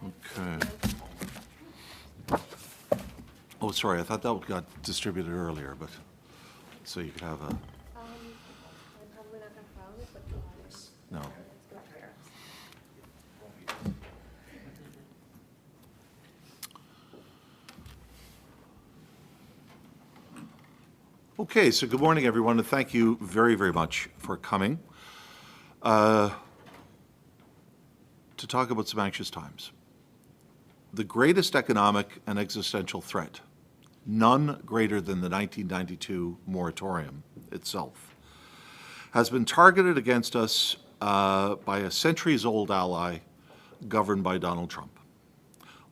Okay. Oh, sorry, I thought that got distributed earlier, but, so you could have a, I'm probably not gonna follow it, but no. it's not fair. Okay, so good morning, everyone, and thank you very, very much for coming to talk about some anxious times. The greatest economic and existential threat, none greater than the 1992 moratorium itself, has been targeted against us by a centuries-old ally governed by Donald Trump.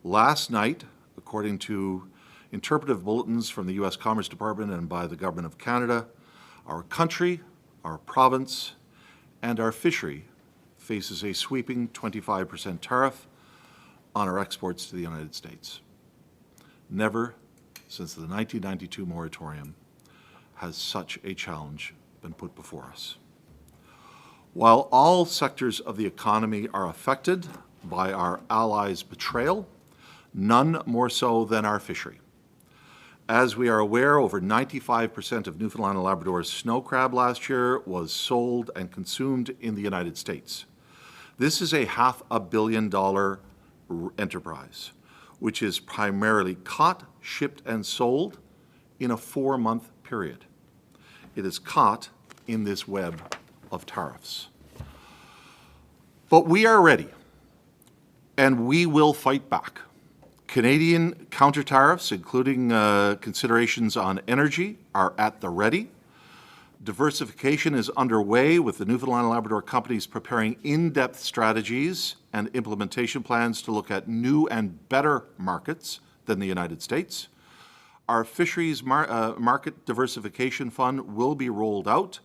Last night, according to interpretive bulletins from the U.S. Commerce Department and by the Government of Canada, our country, our province, and our fishery faces a sweeping 25% tariff on our exports to the United States. Never since the 1992 moratorium has such a challenge been put before us. While all sectors of the economy are affected by our allies' betrayal, none more so than our fishery. As we are aware, over 95% of Newfoundland and Labrador's snow crab last year was sold and consumed in the United States. This is a $500 million enterprise, which is primarily caught, shipped, and sold in a 4-month period. It is caught in this web of tariffs. But we are ready, and we will fight back. Canadian counter tariffs, including considerations on energy, are at the ready. Diversification is underway, with the Newfoundland and Labrador companies preparing in-depth strategies and implementation plans to look at new and better markets than the United States. Our fisheries market diversification fund will be rolled out,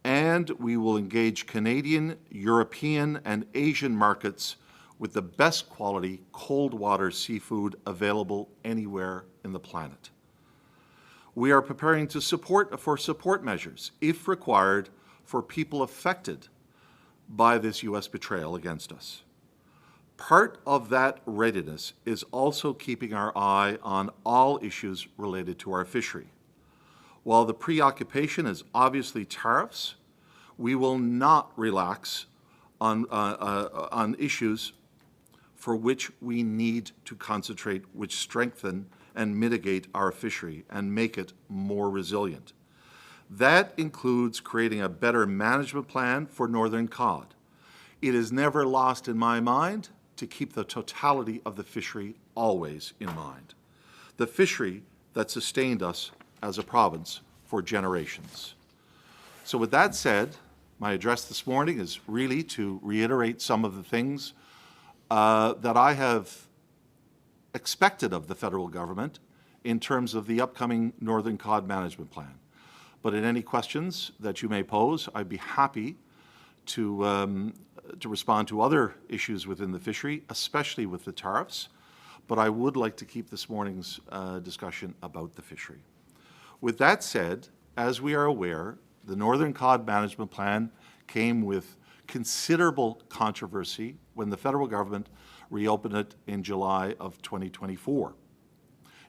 and we will engage Canadian, European, and Asian markets with the best quality cold water seafood available anywhere in the planet. We are preparing to support measures, if required, for people affected by this U.S. betrayal against us. Part of that readiness is also keeping our eye on all issues related to our fishery. While the preoccupation is obviously tariffs, we will not relax on issues for which we need to concentrate, which strengthen and mitigate our fishery and make it more resilient. That includes creating a better management plan for Northern Cod. It is never lost in my mind to keep the totality of the fishery always in mind. The fishery that sustained us as a province for generations. So with that said, my address this morning is really to reiterate some of the things that I have expected of the federal government in terms of the upcoming Northern Cod Management Plan. But in any questions that you may pose, I'd be happy to respond to other issues within the fishery, especially with the tariffs. But I would like to keep this morning's discussion about the fishery. With that said, as we are aware, the Northern Cod Management Plan came with considerable controversy when the federal government reopened it in July of 2024.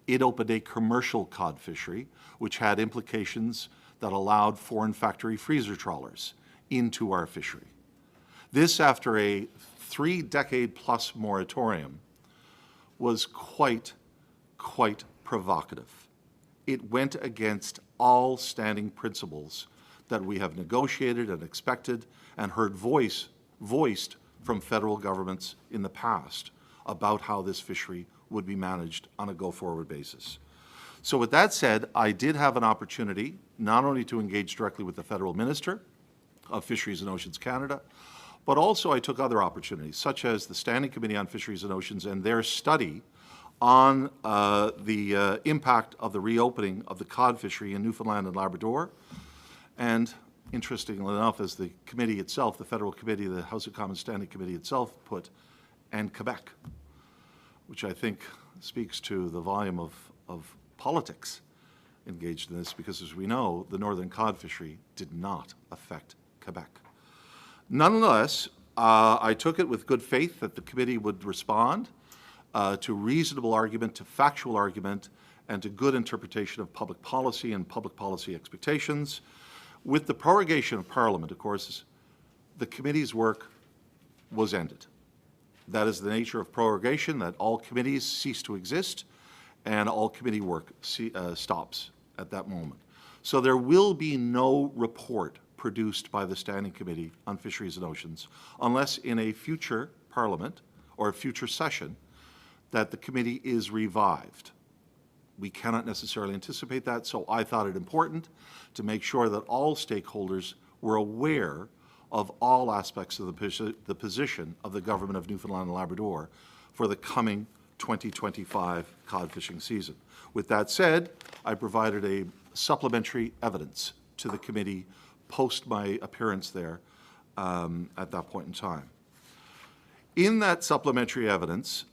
It opened a commercial cod fishery, which had implications that allowed foreign factory freezer trawlers into our fishery. This, after a 3-decade-plus moratorium, was quite provocative. It went against all standing principles that we have negotiated and expected and heard voiced from federal governments in the past about how this fishery would be managed on a go-forward basis. So with that said, I did have an opportunity not only to engage directly with the federal minister of Fisheries and Oceans Canada, but also I took other opportunities, such as the Standing Committee on Fisheries and Oceans and their study on the impact of the reopening of the cod fishery in Newfoundland and Labrador. And interestingly enough, as the committee itself, the federal committee, the House of Commons Standing Committee itself put, and Quebec, which I think speaks to the volume of politics engaged in this, because as we know, the northern cod fishery did not affect Quebec. Nonetheless, I took it with good faith that the committee would respond to reasonable argument, to factual argument, and to good interpretation of public policy and public policy expectations. With the prorogation of Parliament, of course, the committee's work was ended. That is the nature of prorogation, that all committees cease to exist and all committee work stops at that moment. So there will be no report produced by the Standing Committee on Fisheries and Oceans unless in a future Parliament or a future session that the committee is revived. We cannot necessarily anticipate that, so I thought it important to make sure that all stakeholders were aware of all aspects of the position of the Government of Newfoundland and Labrador for the coming 2025 cod fishing season. With that said, I provided a supplementary evidence to the committee post my appearance there at that point in time. In that supplementary evidence,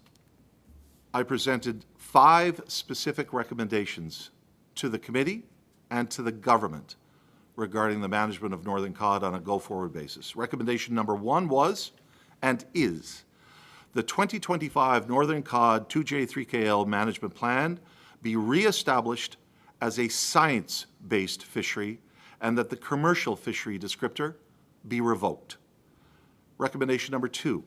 I presented 5 specific recommendations to the committee and to the government regarding the management of Northern Cod on a go-forward basis. Recommendation number 1 was, and is, the 2025 Northern Cod 2J3KL management plan be re-established as a science-based fishery and that the commercial fishery descriptor be revoked. Recommendation number 2,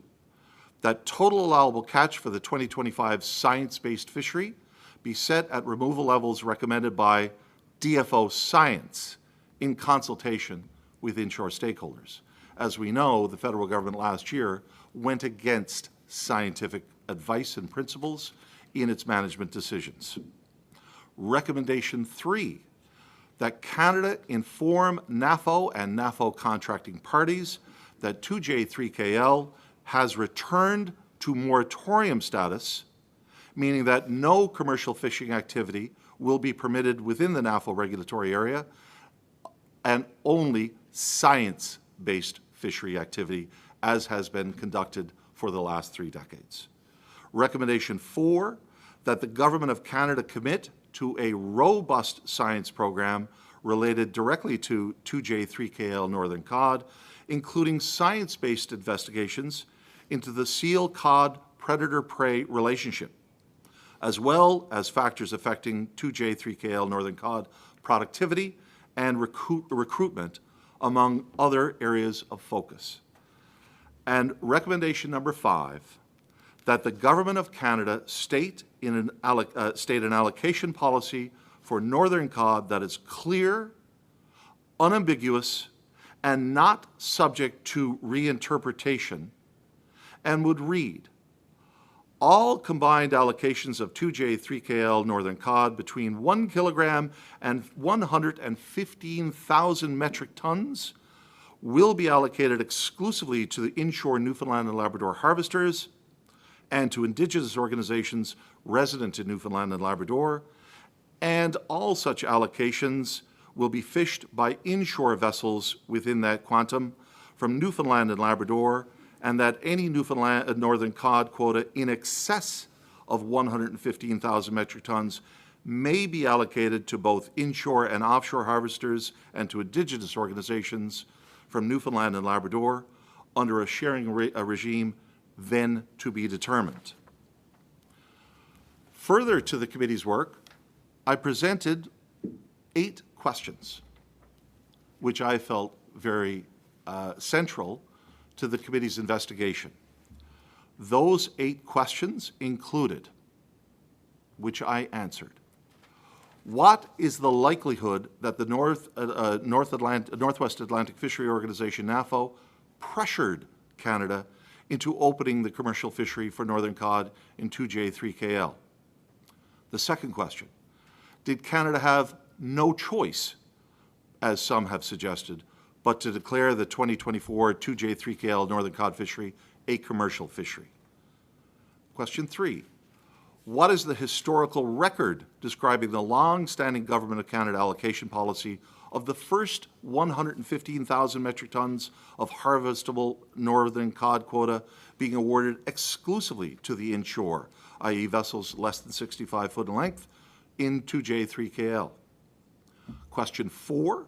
that total allowable catch for the 2025 science-based fishery be set at removal levels recommended by DFO Science in consultation with inshore stakeholders. As we know, the federal government last year went against scientific advice and principles in its management decisions. Recommendation 3, that Canada inform NAFO and NAFO contracting parties that 2J3KL has returned to moratorium status, meaning that no commercial fishing activity will be permitted within the NAFO regulatory area and only science-based fishery activity as has been conducted for the last 3 decades. Recommendation 4, that the Government of Canada commit to a robust science program related directly to 2J3KL Northern Cod, including science-based investigations into the seal-cod predator-prey relationship, as well as factors affecting 2J3KL Northern Cod productivity and recruitment, among other areas of focus. And recommendation number 5, that the Government of Canada state an allocation policy for Northern Cod that is clear, unambiguous, and not subject to reinterpretation, and would read, all combined allocations of 2J3KL Northern Cod between 1 kilogram and 115,000 metric tons will be allocated exclusively to the inshore Newfoundland and Labrador harvesters and to Indigenous organizations resident in Newfoundland and Labrador, and all such allocations will be fished by inshore vessels within that quantum from Newfoundland and Labrador, and that any Newfoundland and Northern Cod quota in excess of 115,000 metric tons may be allocated to both inshore and offshore harvesters and to Indigenous organizations from Newfoundland and Labrador under a sharing regime then to be determined. Further to the committee's work, I presented 8 questions, which I felt very central to the committee's investigation. Those 8 questions included, which I answered, what is the likelihood that the Northwest Atlantic Fishery Organization, NAFO, pressured Canada into opening the commercial fishery for Northern Cod in 2J3KL? The second question, did Canada have no choice, as some have suggested, but to declare the 2024 2J3KL Northern Cod fishery a commercial fishery? Question 3, what is the historical record describing the long-standing Government of Canada allocation policy of the first 115,000 metric tons of harvestable Northern Cod quota being awarded exclusively to the inshore, i.e. vessels less than 65 foot in length, in 2J3KL? Question 4,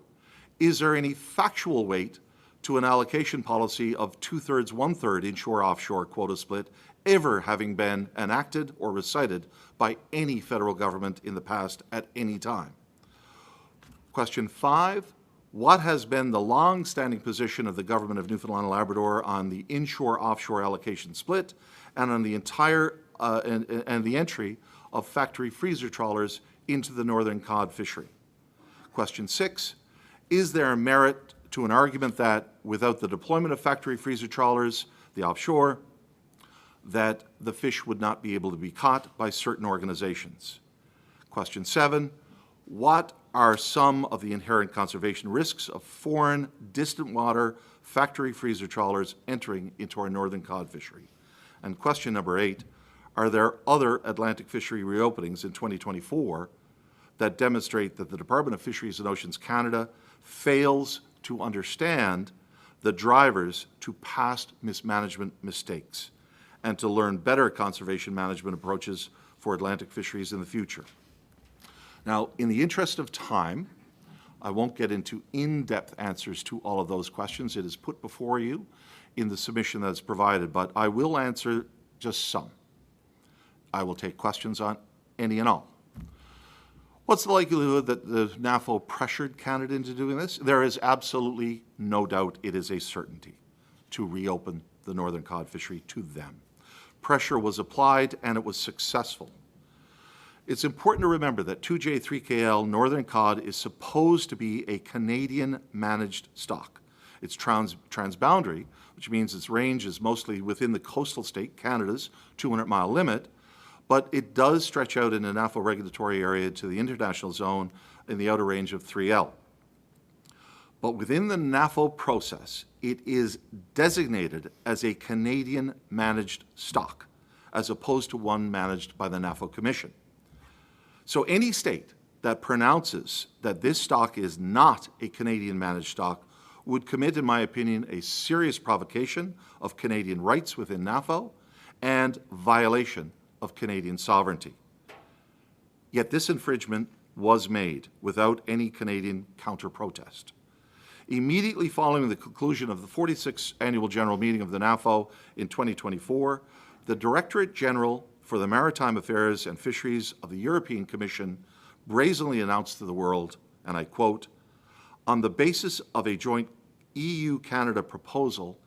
is there any factual weight to an allocation policy of 2/3, 1/3 inshore-offshore quota split ever having been enacted or recited by any federal government in the past at any time. Question 5, what has been the long-standing position of the government of Newfoundland and Labrador on the inshore-offshore allocation split and on the entire and the entry of factory freezer trawlers into the Northern Cod fishery? Question 6, is there a merit to an argument that without the deployment of factory freezer trawlers, the offshore, that the fish would not be able to be caught by certain organizations? Question 7, what are some of the inherent conservation risks of foreign, distant water factory freezer trawlers entering into our Northern Cod fishery? And question number 8, are there other Atlantic fishery reopenings in 2024 that demonstrate that the Department of Fisheries and Oceans Canada fails to understand the drivers to past mismanagement mistakes and to learn better conservation management approaches for Atlantic fisheries in the future? Now, in the interest of time, I won't get into in-depth answers to all of those questions. It is put before you in the submission that's provided, but I will answer just some. I will take questions on any and all. What's the likelihood that the NAFO pressured Canada into doing this? There is absolutely no doubt it is a certainty to reopen the Northern Cod fishery to them. Pressure was applied and it was successful. It's important to remember that 2J3KL Northern Cod is supposed to be a Canadian managed stock. It's transboundary, which means its range is mostly within the coastal state, Canada's 200-mile limit, but it does stretch out in a NAFO regulatory area to the international zone in the outer range of 3L. But within the NAFO process, it is designated as a Canadian managed stock, as opposed to one managed by the NAFO Commission. So any state that pronounces that this stock is not a Canadian managed stock would commit, in my opinion, a serious provocation of Canadian rights within NAFO and violation of Canadian sovereignty. Yet this infringement was made without any Canadian counter-protest. Immediately following the conclusion of the 46th Annual General Meeting of the NAFO in 2024, the Directorate General for the Maritime Affairs and Fisheries of the European Commission brazenly announced to the world, and I quote, on the basis of a joint EU-Canada proposal,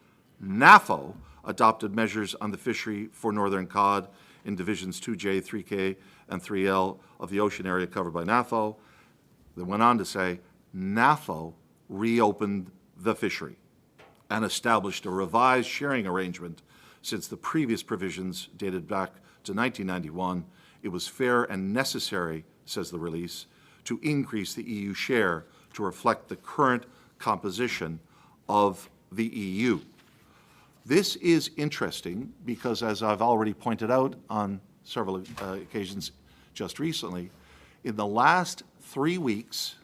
NAFO adopted measures on the fishery for Northern Cod in Divisions 2J, 3K, and 3L of the ocean area covered by NAFO. They went on to say, NAFO reopened the fishery and established a revised sharing arrangement. Since the previous provisions dated back to 1991, it was fair and necessary, says the release, to increase the EU share to reflect the current composition of the EU. This is interesting because, as I've already pointed out on several occasions just recently, in the last 3 weeks,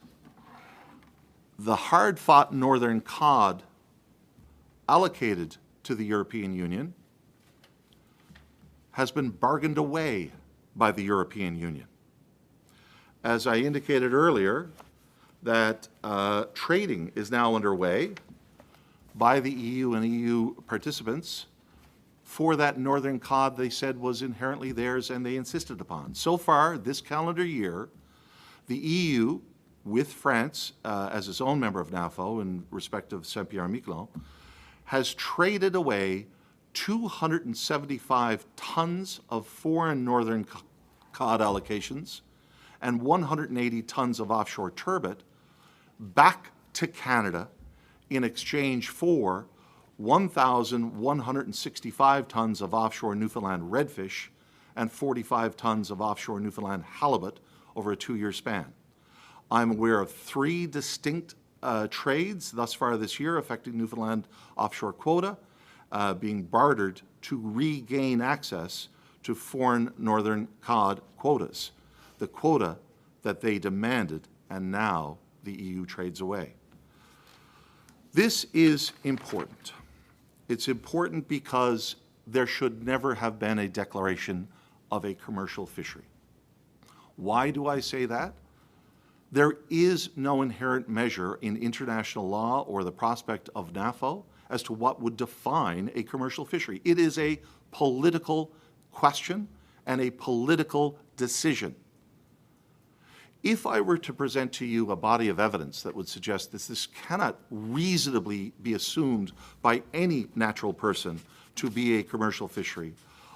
the hard-fought Northern Cod allocated to the European Union has been bargained away by the European Union. As I indicated earlier, that trading is now underway by the EU and EU participants for that Northern Cod they said was inherently theirs and they insisted upon. So far, this calendar year, the EU, with France as its own member of NAFO in respect of Saint-Pierre-Miquelon, has traded away 275 tons of foreign Northern Cod allocations and 180 tons of offshore turbot back to Canada in exchange for 1,165 tons of offshore Newfoundland redfish and 45 tons of offshore Newfoundland halibut over a 2-year span. I'm aware of 3 distinct trades thus far this year affecting Newfoundland offshore quota being bartered to regain access to foreign Northern Cod quotas, the quota that they demanded and now the EU trades away. This is important. It's important because there should never have been a declaration of a commercial fishery. Why do I say that? There is no inherent measure in international law or the prospect of NAFO as to what would define a commercial fishery. It is a political question and a political decision. If I were to present to you a body of evidence that would suggest that this cannot reasonably be assumed by any natural person to be a commercial fishery,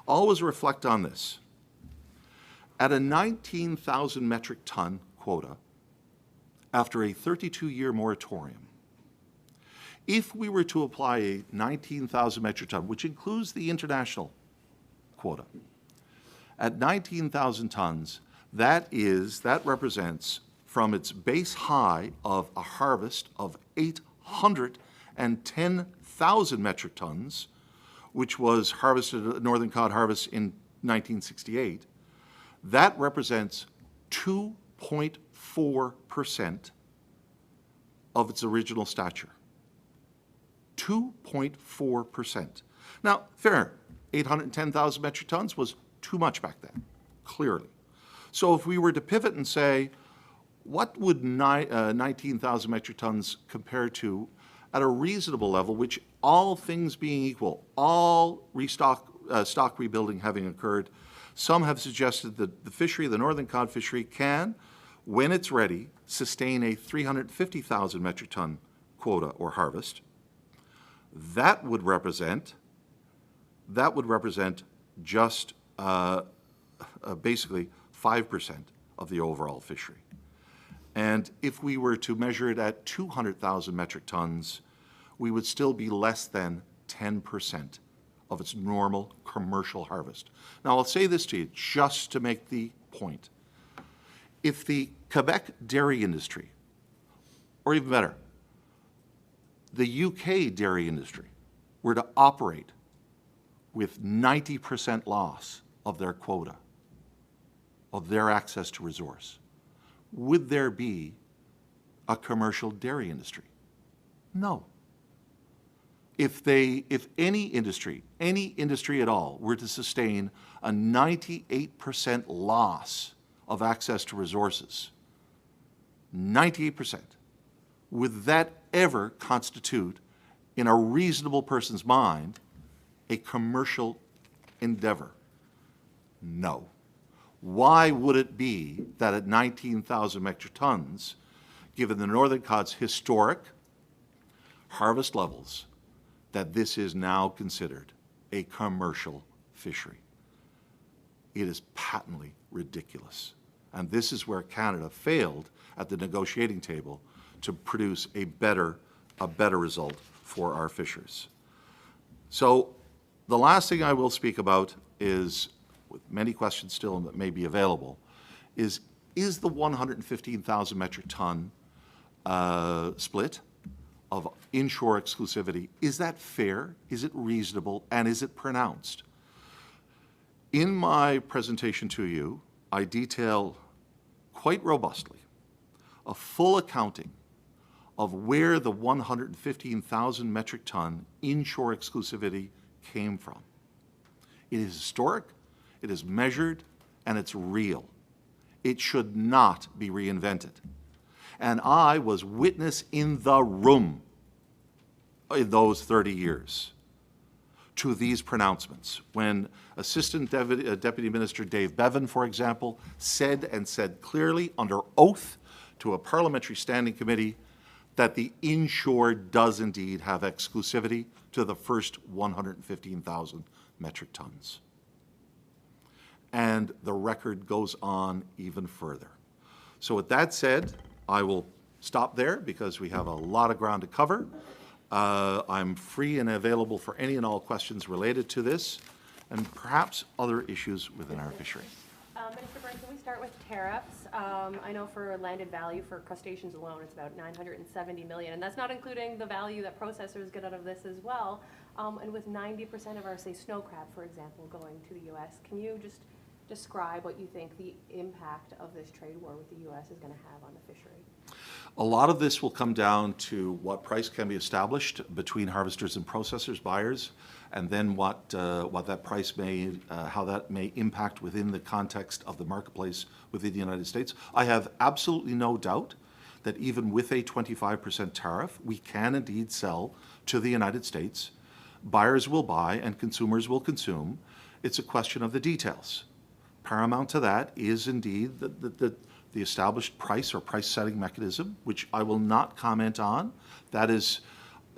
always reflect on this. At a 19,000 metric ton quota, after a 32-year moratorium, if we were to apply a 19,000 metric ton, which includes the international quota, at 19,000 tons, that represents from its base high of a harvest of 810,000 metric tons, which was harvested, Northern Cod harvest in 1968, that represents 2.4% of its original stature. 2.4%. Now, fair, 810,000 metric tons was too much back then, clearly. So if we were to pivot and say, what would 19,000 metric tons compare to at a reasonable level, which all things being equal, all stock rebuilding having occurred, some have suggested that the fishery, the Northern Cod fishery, can, when it's ready, sustain a 350,000 metric ton quota or harvest. That would represent just basically 5% of the overall fishery. And if we were to measure it at 200,000 metric tons, we would still be less than 10% of its normal commercial harvest. Now, I'll say this to you just to make the point. If the Quebec dairy industry, or even better, the UK dairy industry, were to operate with 90% loss of their quota, of their access to resource, would there be a commercial dairy industry? No. If any industry at all, were to sustain a 98% loss of access to resources, 98%, would that ever constitute, in a reasonable person's mind, a commercial endeavor? No. Why would it be that at 19,000 metric tons, given the Northern Cod's historic harvest levels, that this is now considered a commercial fishery? It is patently ridiculous. And this is where Canada failed at the negotiating table to produce a better result for our fishers. So the last thing I will speak about is, with many questions still that may be available, is the 115,000 metric ton split of inshore exclusivity, is that fair? Is it reasonable? And is it pronounced? In my presentation to you, I detail quite robustly a full accounting of where the 115,000 metric ton inshore exclusivity came from. It is historic, it is measured, and it's real. It should not be reinvented. And I was witness in the room in those 30 years to these pronouncements. When Assistant Deputy Minister Dave Bevan, for example, said clearly under oath to a parliamentary standing committee that the inshore does indeed have exclusivity to the first 115,000 metric tons. And the record goes on even further. So with that said, I will stop there because we have a lot of ground to cover. I'm free and available for any and all questions related to this and perhaps other issues within our fishery. Minister Byrne, can we start with tariffs? I know for landed value for crustaceans alone, it's about $970 million, and that's not including the value that processors get out of this as well. And with 90% of our, say, snow crab, for example, going to the U.S., can you just describe what you think the impact of this trade war with the U.S. is going to have on the fishery? A lot of this will come down to what price can be established between harvesters and processors, buyers, and then what that price may, how that may impact within the context of the marketplace within the United States. I have absolutely no doubt that even with a 25% tariff, we can indeed sell to the United States. Buyers will buy and consumers will consume. It's a question of the details. Paramount to that is indeed the established price or price setting mechanism, which I will not comment on. That is,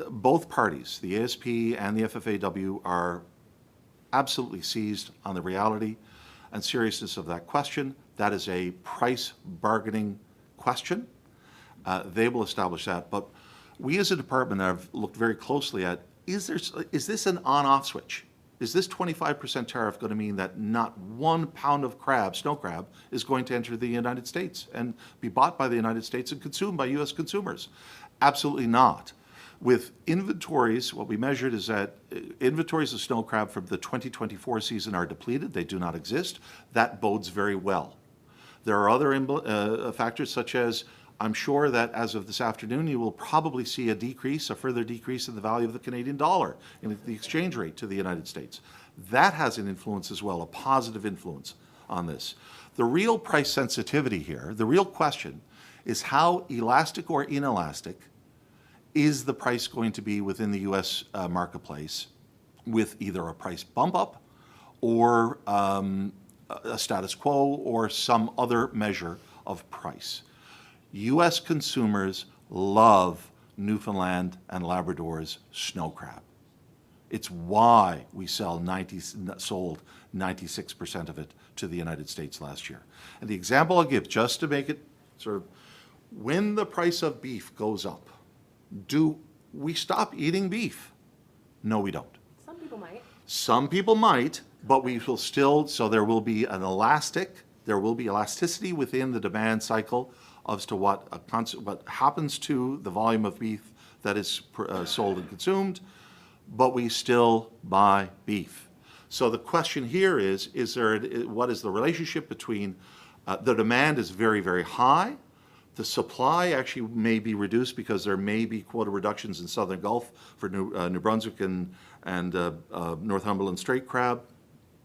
both parties, the ASP and the FFAW, are absolutely seized on the reality and seriousness of that question. That is a price bargaining question. They will establish that. But we as a department have looked very closely at, is this an on-off switch? Is this 25% tariff going to mean that not 1 pound of crab, snow crab, is going to enter the United States and be bought by the United States and consumed by U.S. consumers? Absolutely not. With inventories, what we measured is that inventories of snow crab from the 2024 season are depleted. They do not exist. That bodes very well. There are other factors such as, I'm sure that as of this afternoon, you will probably see a further decrease in the value of the Canadian dollar in the exchange rate to the United States. That has an influence as well, a positive influence on this. The real price sensitivity here, the real question, is how elastic or inelastic is the price going to be within the U.S. marketplace with either a price bump up or a status quo or some other measure of price. U.S. consumers love Newfoundland and Labrador's snow crab. It's why we sold 96% of it to the United States last year. And the example I'll give, just to make it sort of, when the price of beef goes up, do we stop eating beef? No, we don't. Some people might. Some people might, but we will still, so there will be elasticity within the demand cycle as to what happens to the volume of beef that is sold and consumed, but we still buy beef. So the question here is what is the relationship between the demand is very, very high. The supply actually may be reduced because there may be quota reductions in Southern Gulf for New Brunswick and Northumberland straight crab.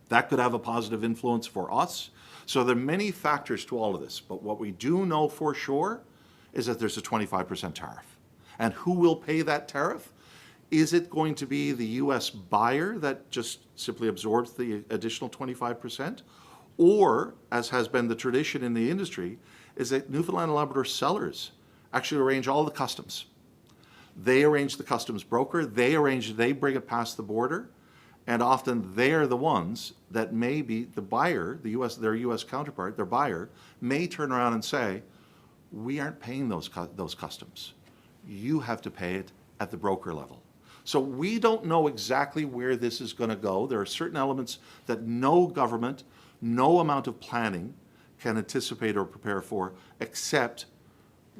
That could have a positive influence for us. So there are many factors to all of this, but what we do know for sure is that there's a 25% tariff. And who will pay that tariff? Is it going to be the U.S. buyer that just simply absorbs the additional 25%? Or, as has been the tradition in the industry, is that Newfoundland and Labrador sellers actually arrange all the customs. They arrange the customs broker, they bring it past the border, and often they're the ones that may be the buyer, their U.S. counterpart, their buyer, may turn around and say, we aren't paying those customs. You have to pay it at the broker level. So we don't know exactly where this is going to go. There are certain elements that no government, no amount of planning can anticipate or prepare for, except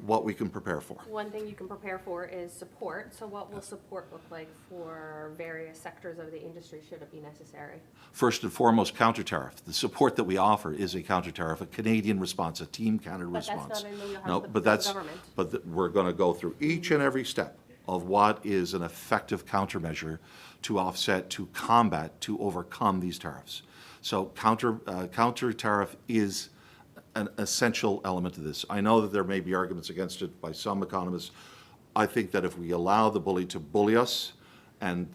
what we can prepare for. One thing you can prepare for is support. So what will support look like for various sectors of the industry should it be necessary? First and foremost, counter-tariff. The support that we offer is a counter-tariff, a Canadian response, a Team Canada response. That's not in the wheelhouse no, of but the government. But we're going to go through each and every step of what is an effective countermeasure to offset, to combat, to overcome these tariffs. So counter-tariff is an essential element of this. I know that there may be arguments against it by some economists. I think that if we allow the bully to bully us and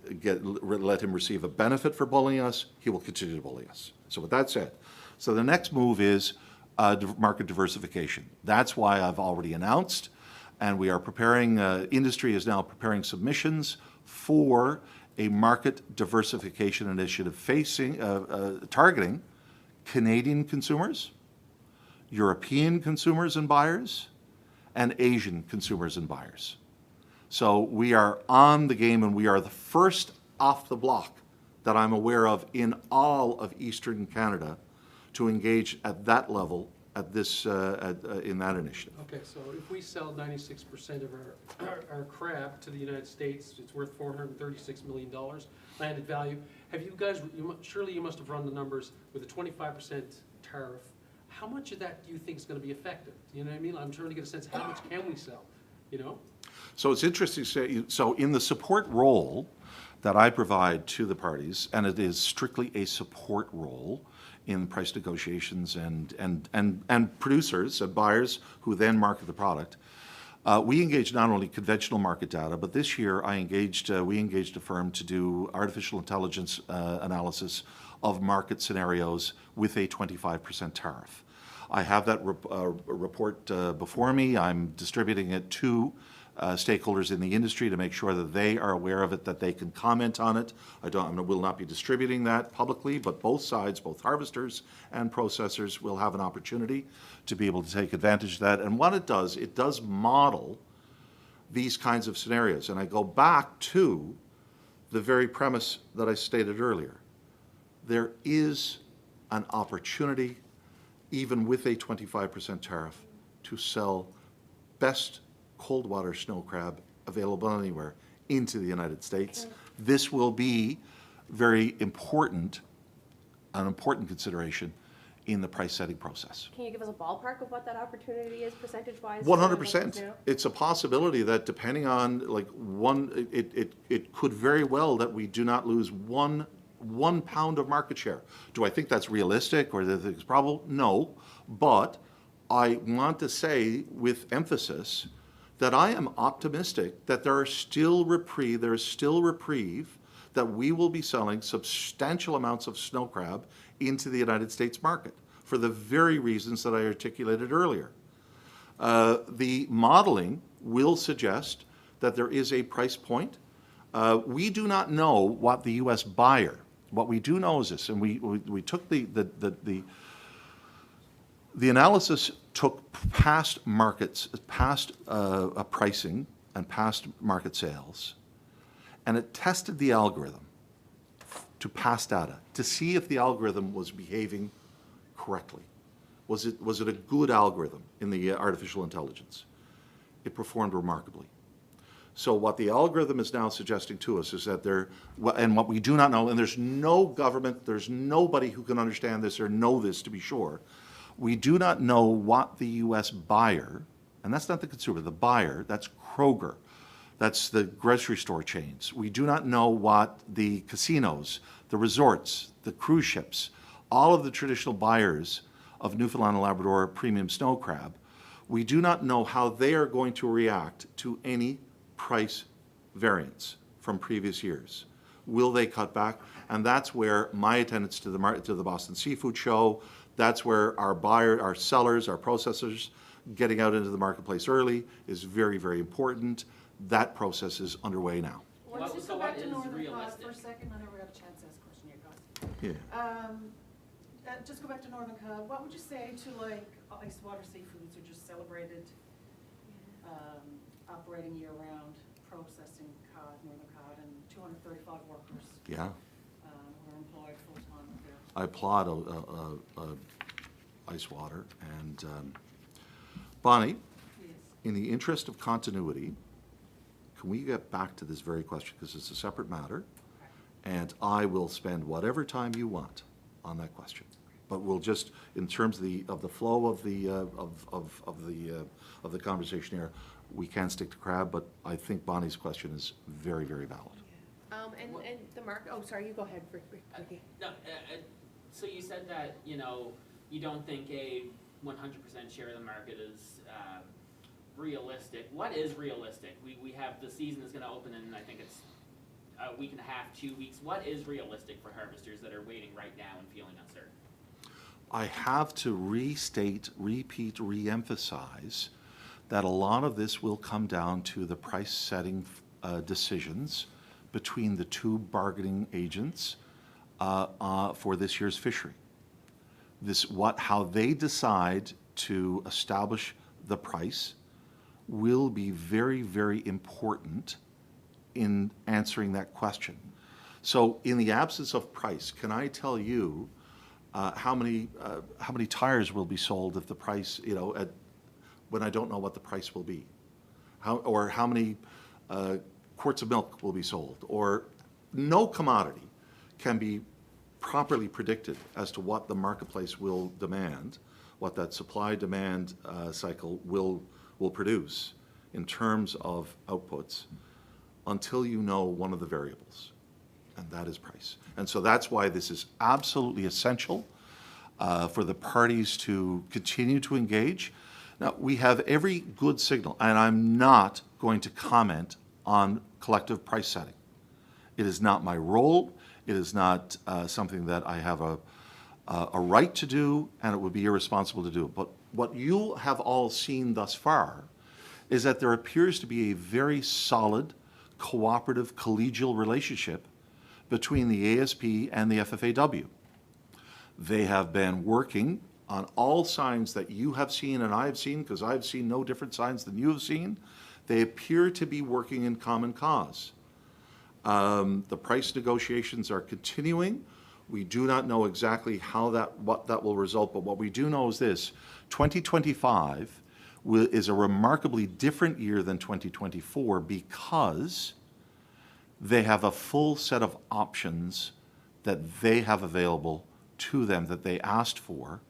let him receive a benefit for bullying us, he will continue to bully us. So with that said, so the next move is market diversification. That's why I've already announced, and we are preparing, industry is now preparing submissions for a market diversification initiative targeting Canadian consumers, European consumers and buyers, and Asian consumers and buyers. So we are on the game, and we are the first off the block that I'm aware of in all of Eastern Canada to engage at that level at this in that initiative. Okay, so if we sell 96% of our crab to the United States, it's worth $436 million landed value. Have you guys? Surely you must have run the numbers with a 25% tariff. how much of that do you think is going to be effective? You know what I mean? I'm trying to get a sense of how much can we sell, you know? So it's interesting to say, so in the support role that I provide to the parties, and it is strictly a support role in price negotiations and producers and buyers who then market the product, we engage not only conventional market data, but this year we engaged a firm to do artificial intelligence analysis of market scenarios with a 25% tariff. I have that report before me. I'm distributing it to stakeholders in the industry to make sure that they are aware of it, that they can comment on it. I will not be distributing that publicly, but both sides, both harvesters and processors, will have an opportunity to be able to take advantage of that. And what it does model these kinds of scenarios. And I go back to the very premise that I stated earlier. There is an opportunity, even with a 25% tariff, to sell best cold water snow crab available anywhere into the United States. This will be very important, an important consideration in the price setting process. Can you give us a ballpark of what that opportunity is percentage-wise? 100%. It's a possibility that depending on it could very well that we do not lose one pound of market share. Do I think that's realistic or that it's probable? No, but I want to say with emphasis that I am optimistic that there is still reprieve, that we will be selling substantial amounts of snow crab into the United States market for the very reasons that I articulated earlier. The modeling will suggest that there is a price point. We do not know what the U.S. buyer, what we do know is this, and we took the analysis took past markets, past pricing and past market sales, and it tested the algorithm to past data to see if the algorithm was behaving correctly. Was it a good algorithm in the artificial intelligence? It performed remarkably. So what the algorithm is now suggesting to us is that and what we do not know, and there's no government, there's nobody who can understand this or know this to be sure, we do not know what the U.S. buyer, and that's not the consumer, the buyer, that's Kroger, that's the grocery store chains. We do not know what the casinos, the resorts, the cruise ships, all of the traditional buyers of Newfoundland and Labrador premium snow crab, we do not know how they are going to react to any price variance from previous years. Will they cut back? And that's where my attendance to the Boston Seafood Show, that's where our sellers, our processors, getting out into the marketplace early is very, very important. That process is underway now. Let's just go back to Northern Cod for a second. I never got a chance to ask a question yet, guys. Yeah. Just go back to Northern Cod. What would you say to like ice water seafoods who just celebrated operating year-round, processing cod, Northern Cod, and 235 workers? Yeah. Who are employed full-time up there. I applaud ice water. And Bonnie, Yes. in the interest of continuity, can we get back to this very question because it's a separate matter, and I will spend whatever time you want on that question. But we'll just, in terms of the flow of the conversation here, we can stick to crab. But I think Bonnie's question is very, very valid. And the market. Oh, sorry. You go ahead, Ricky. No, so you said that you don't think a 100% share of the market is realistic. What is realistic? We have the season is going to open in, I think it's a week and a half, 2 weeks. What is realistic for harvesters that are waiting right now and feeling uncertain? I have to restate, repeat, re-emphasize that a lot of this will come down to the price setting decisions between the two bargaining agents for this year's fishery. How they decide to establish the price will be very, very important in answering that question. So in the absence of price, can I tell you how many tires will be sold if the price, when I don't know what the price will be? Or how many quarts of milk will be sold? Or no commodity can be properly predicted as to what the marketplace will demand what that supply-demand cycle will produce in terms of outputs until you know one of the variables, and that is price. And so that's why this is absolutely essential for the parties to continue to engage. Now, we have every good signal, and I'm not going to comment on collective price setting. It is not my role. It is not something that I have a right to do, and it would be irresponsible to do. But what you have all seen thus far is that there appears to be a very solid, cooperative, collegial relationship between the ASP and the FFAW. They have been working on all signs that you have seen and I have seen, because I have seen no different signs than you have seen. They appear to be working in common cause. The price negotiations are continuing. We do not know exactly what that will result, but what we do know is this: 2025 is a remarkably different year than 2024 because they have a full set of options that they have available to them that they asked for.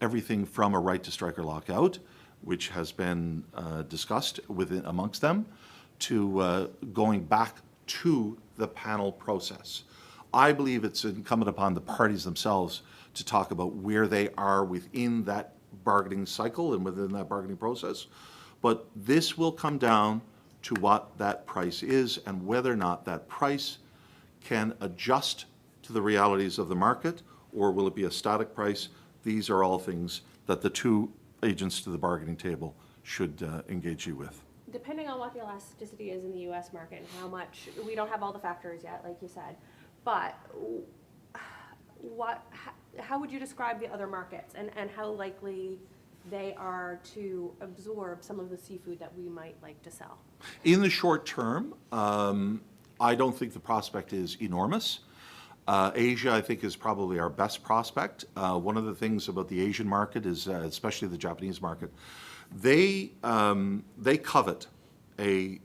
Everything from a right to strike or lockout, which has been discussed amongst them, to going back to the panel process. I believe it's incumbent upon the parties themselves to talk about where they are within that bargaining cycle and within that bargaining process. But this will come down to what that price is and whether or not that price can adjust to the realities of the market, or will it be a static price. These are all things that the two agents to the bargaining table should engage you with. Depending on what the elasticity is in the U.S. market and how much, we don't have all the factors yet, like you said, but how would you describe the other markets and how likely they are to absorb some of the seafood that we might like to sell? In the short term, I don't think the prospect is enormous. Asia, I think, is probably our best prospect. One of the things about the Asian market is, especially the Japanese market, they covet a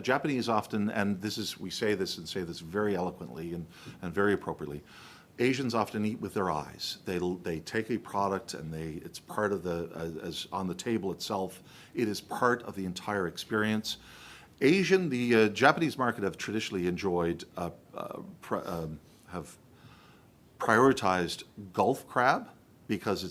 Japanese often, and we say this very eloquently and very appropriately. Asians often eat with their eyes. They take a product and it's part of as on the table itself. It is part of the entire experience. The Japanese market have traditionally enjoyed, have prioritized Gulf crab because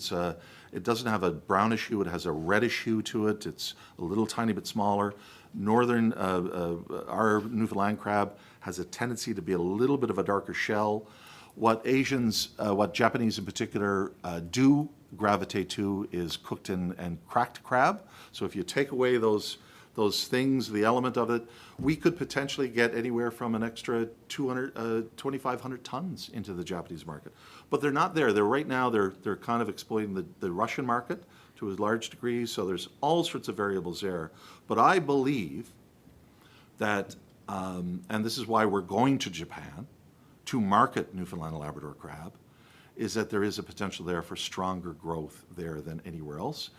it doesn't have a brownish hue, it has a reddish hue to it. It's a little tiny bit smaller. Our Newfoundland crab has a tendency to be a little bit of a darker shell. What Japanese in particular do gravitate to is cooked and cracked crab. So if you take away those things, the element of it, we could potentially get anywhere from an extra 2,500 tons into the Japanese market. But they're not there. Right now they're kind of exploiting the Russian market to a large degree, so there's all sorts of variables there. But I believe that, and this is why we're going to Japan to market Newfoundland and Labrador crab, is that there is a potential there for stronger growth there than anywhere else.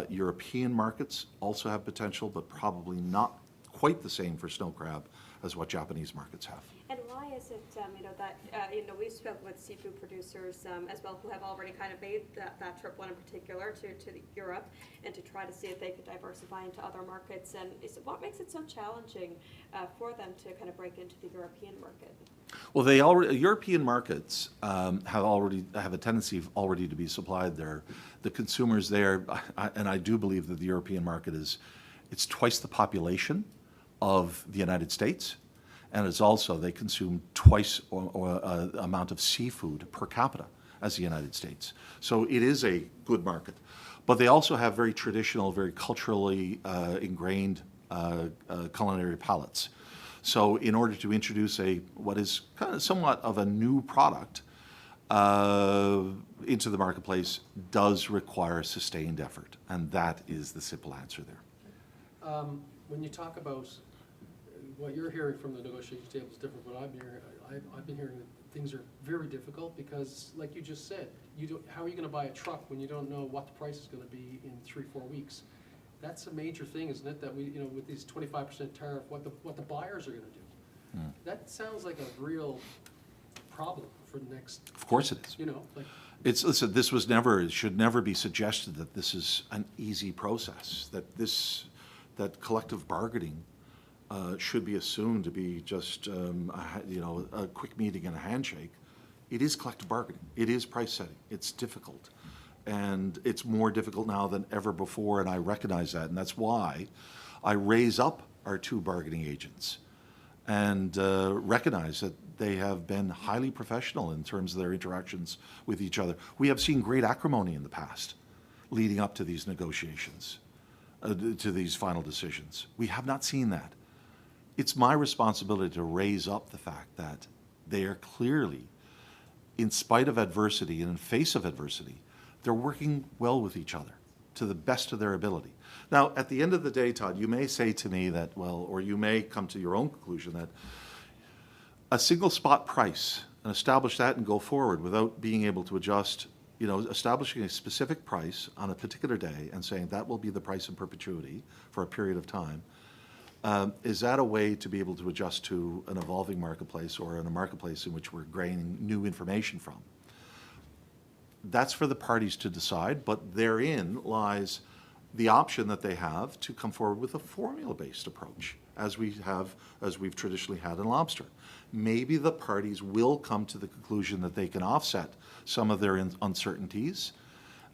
European markets also have potential, but probably not quite the same for snow crab as what Japanese markets have. And why is it, that, we spoke with seafood producers as well who have already kind of made that trip, one in particular, to Europe, and to try to see if they could diversify into other markets. And what makes it so challenging for them to kind of break into the European market? Well, European markets have a tendency already to be supplied there. The consumers there, and I do believe that the European market it's twice the population of the United States, and it's also, they consume twice or amount of seafood per capita as the United States. So it is a good market. But they also have very traditional, very culturally ingrained culinary palates. So in order to introduce what is kind of somewhat of a new product into the marketplace does require sustained effort, and that is the simple answer there. When you talk about what you're hearing from the negotiation table is different from what I'm hearing. I've been hearing that things are very difficult because, like you just said, how are you going to buy a truck when you don't know what the price is going to be in 3-4 weeks? That's a major thing, isn't it? That with these 25% tariff, what the buyers are going to do. That sounds like a real problem for the next. Of course it is. Listen, this was never, it should never be suggested that this is an easy process, that collective bargaining should be assumed to be just, a quick meeting and a handshake. It is collective bargaining. It is price setting. It's difficult. And it's more difficult now than ever before, and I recognize that. And that's why I raise up our two bargaining agents and recognize that they have been highly professional in terms of their interactions with each other. We have seen great acrimony in the past leading up to these negotiations, to these final decisions. We have not seen that. It's my responsibility to raise up the fact that they are clearly, in spite of adversity and in face of adversity, they're working well with each other to the best of their ability. Now, at the end of the day, Todd, you may say to me that, well, or you may come to your own conclusion that a single spot price, and establish that and go forward without being able to adjust, establishing a specific price on a particular day and saying that will be the price in perpetuity for a period of time, is that a way to be able to adjust to an evolving marketplace or in a marketplace in which we're gaining new information from? That's for the parties to decide, but therein lies the option that they have to come forward with a formula-based approach, as we've traditionally had in lobster. Maybe the parties will come to the conclusion that they can offset some of their uncertainties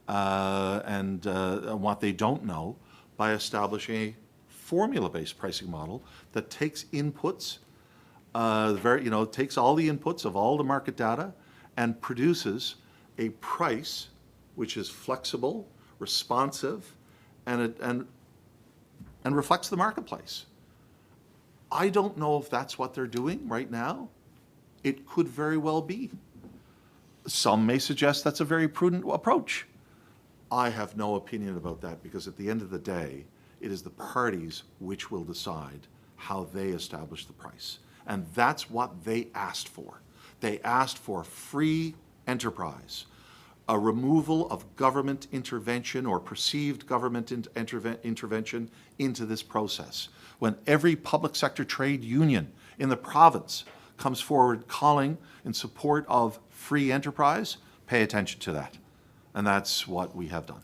and what they don't know by establishing a formula-based pricing model that takes inputs, takes all the inputs of all the market data and produces a price which is flexible, responsive, and reflects the marketplace. I don't know if that's what they're doing right now. It could very well be. Some may suggest that's a very prudent approach. I have no opinion about that because at the end of the day, it is the parties which will decide how they establish the price. And that's what they asked for. They asked for free enterprise, a removal of government intervention or perceived government intervention into this process. When every public sector trade union in the province comes forward calling in support of free enterprise, pay attention to that. And that's what we have done.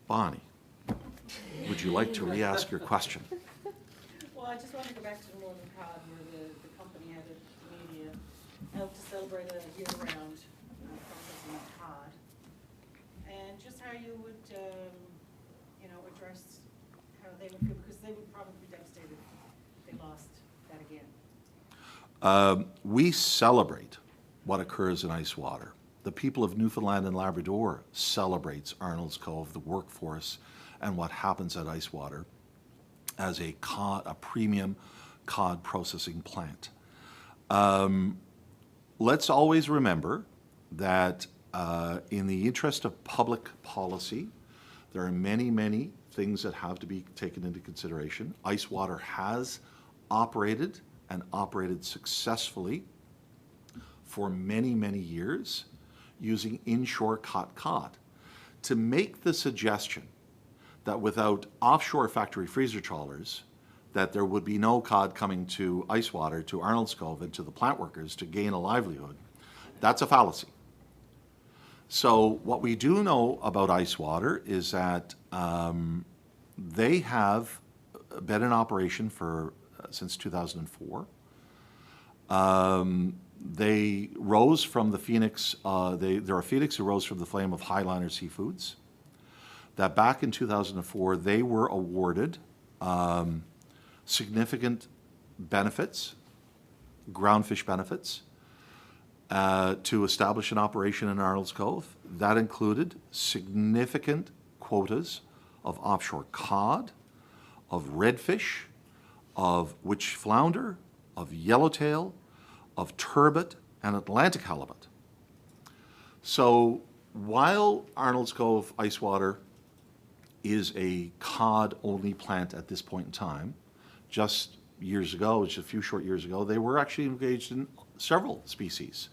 Bonnie, would you like to re-ask your question? Well, I just wanted to go back to the Northern Cod where the company had a media held to celebrate a year-round processing of cod. And just how you would, address how they would feel, because they would probably be devastated if they lost that again. We celebrate what occurs in ice water. The people of Newfoundland and Labrador celebrates Arnold's Cove, the workforce, and what happens at ice water as a premium cod processing plant. Let's always remember that in the interest of public policy, there are many, many things that have to be taken into consideration. Ice water has operated and operated successfully for many, many years using inshore caught cod. To make the suggestion that without offshore factory freezer trawlers, that there would be no cod coming to ice water, to Arnold's Cove, and to the plant workers to gain a livelihood, that's a fallacy. So what we do know about ice water is that they have been in operation for since 2004. They rose from the phoenix, they're a phoenix who rose from the flame of Highliner Seafoods. That back in 2004, they were awarded significant benefits, groundfish benefits, to establish an operation in Arnold's Cove. That included significant quotas of offshore cod, of redfish, of witch flounder, of yellowtail, of turbot, and Atlantic halibut. So while Arnold's Cove ice water is a cod-only plant at this point in time, just years ago, just a few short years ago, they were actually engaged in several species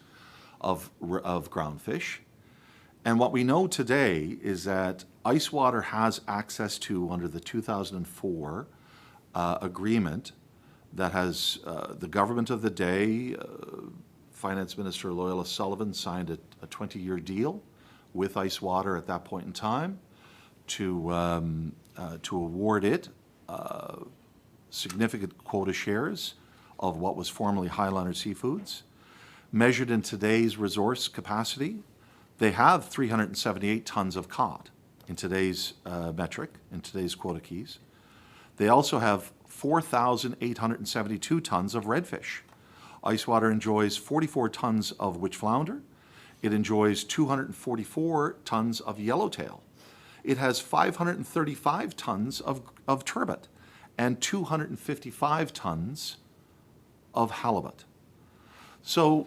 of groundfish. And what we know today is that ice water has access to, under the 2004 agreement that has the government of the day Finance Minister Loyola Sullivan signed a 20-year deal with Ice Water at that point in time to award it significant quota shares of what was formerly Highlander Seafoods. Measured in today's resource capacity, they have 378 tons of cod in today's metric, in today's quota keys. They also have 4,872 tons of redfish. Ice Water enjoys 44 tons of witch flounder. It enjoys 244 tons of yellowtail. It has 535 tons of turbot and 255 tons of halibut. So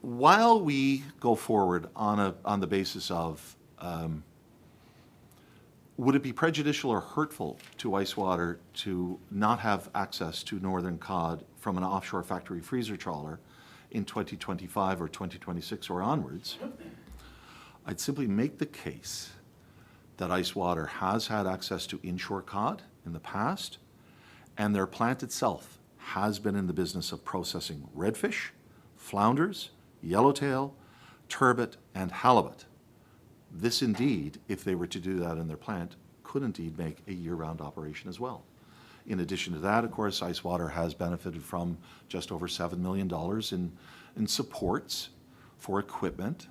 while we go forward on the basis of would it be prejudicial or hurtful to Ice Water to not have access to Northern Cod from an offshore factory freezer trawler in 2025 or 2026 or onwards, I'd simply make the case that Ice Water has had access to inshore cod in the past, and their plant itself has been in the business of processing redfish, flounders, yellowtail, turbot, and halibut. This indeed, if they were to do that in their plant, could indeed make a year-round operation as well. In addition to that, of course, Ice Water has benefited from just over $7 million in supports for equipment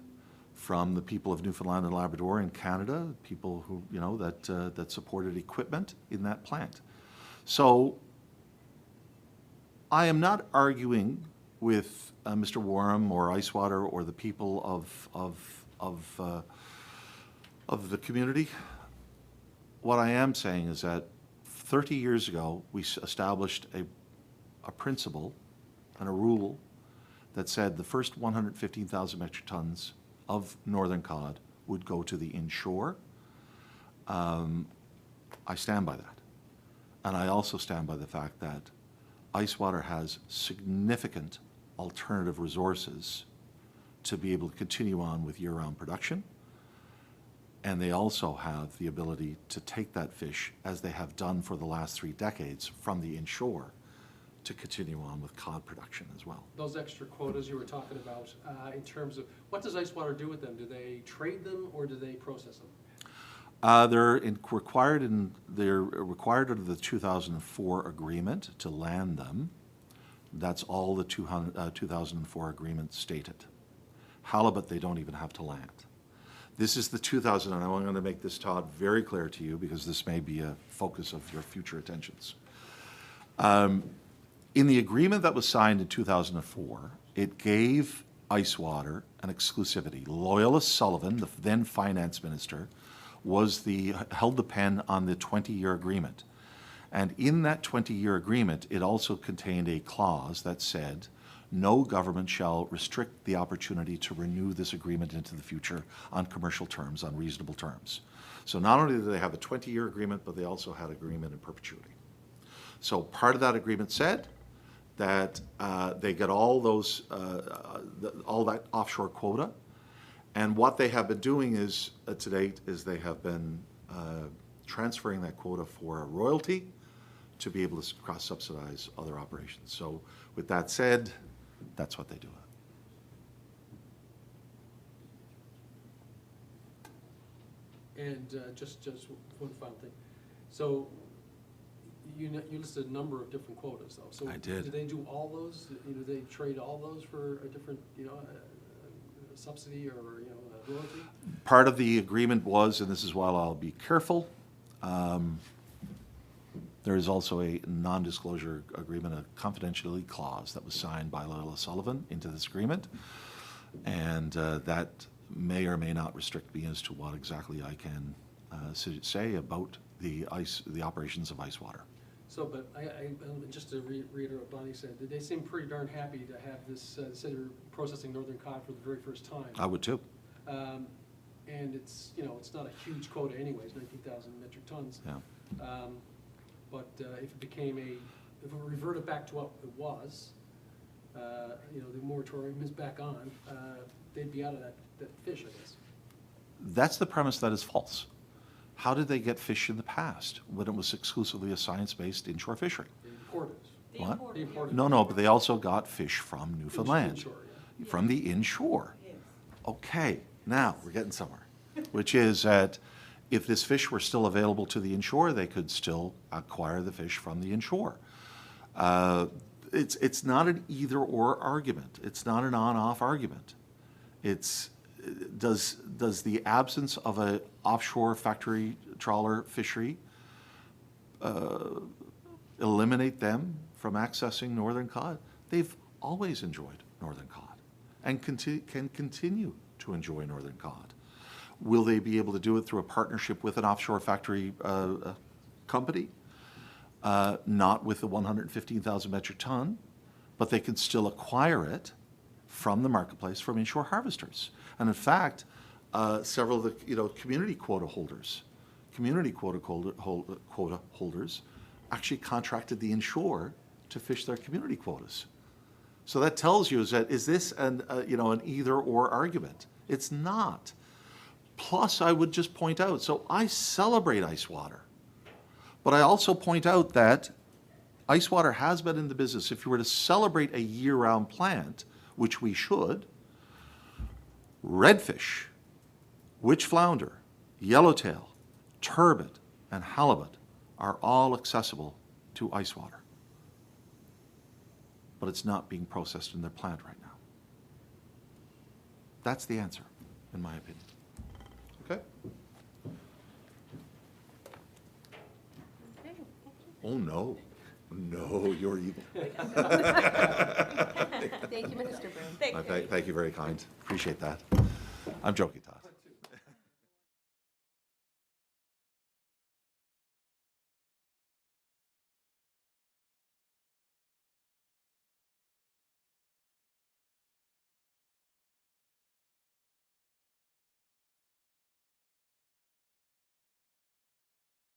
from the people of Newfoundland and Labrador in Canada, people who, you know, that supported equipment in that plant. So I am not arguing with Mr. Warham or Ice Water or the people of the community. What I am saying is that 30 years ago, we established a principle and a rule that said the first 115,000 metric tons of Northern Cod would go to the inshore. I stand by that. And I also stand by the fact that Ice Water has significant alternative resources to be able to continue on with year-round production. And they also have the ability to take that fish, as they have done for the last 3 decades, from the inshore to continue on with cod production as well. Those extra quotas you were talking about, in terms of, what does Ice Water do with them? Do they trade them or do they process them? They're required under the 2004 agreement to land them. That's all the 2004 agreement stated. Halibut, they don't even have to land. This is the 2000, and I'm going to make this, Todd, very clear to you because this may be a focus of your future attentions. In the agreement that was signed in 2004, it gave Ice Water an exclusivity. Loyola Sullivan, the then finance minister, held the pen on the 20-year agreement. And in that 20-year agreement, it also contained a clause that said, no government shall restrict the opportunity to renew this agreement into the future on commercial terms, on reasonable terms. So not only did they have a 20-year agreement, but they also had agreement in perpetuity. So part of that agreement said that they get all those, all that offshore quota, and what they have been doing is, to date, is they have been transferring that quota for a royalty to be able to cross-subsidize other operations. So with that said, that's what they do. And just one final thing. So you listed a number of different quotas, though. So I did. Do they do all those? Do they trade all those for a different, subsidy or a royalty? Part of the agreement was, and this is why I'll be careful, there is also a non-disclosure agreement, a confidentiality clause that was signed by Loyola Sullivan into this agreement, and that may or may not restrict me as to what exactly I can say about the operations of Ice Water. So, but I just to reiterate what Bonnie said, they seem pretty darn happy to have this, say they're processing Northern Cod for the very first time. I would too. And it's, it's not a huge quota anyways, 19,000 metric tons. Yeah. But if it reverted back to what it was, the moratorium is back on, they'd be out of that fish, I guess. That's the premise that is false. How did they get fish in the past when it was exclusively a science-based inshore fishery? They imported. What? They imported. No, but they also got fish from Newfoundland. Inshore, from the inshore. Yes. Okay, now we're getting somewhere, which is that if this fish were still available to the inshore, they could still acquire the fish from the inshore. It's not an either-or argument. It's not an on-off argument. It's, does the absence of an offshore factory trawler fishery eliminate them from accessing Northern Cod? They've always enjoyed Northern Cod and can continue to enjoy Northern Cod. Will they be able to do it through a partnership with an offshore factory company? Not with the 115,000 metric ton, but they can still acquire it from the marketplace from inshore harvesters. And in fact, several of the community quota holders actually contracted the inshore to fish their community quotas. So that tells you is this an either-or argument? It's not. Plus, I would just point out, so I celebrate ice water, but I also point out that ice water has been in the business. If you were to celebrate a year-round plant, which we should, redfish, witch flounder, yellowtail, turbot, and halibut are all accessible to ice water. But it's not being processed in their plant right now. That's the answer, in my opinion. Okay? Okay. Oh, no. No, you're evil. Thank you, Minister Byrne. Thank you. Thank you, very kind. Appreciate that. I'm joking, Todd.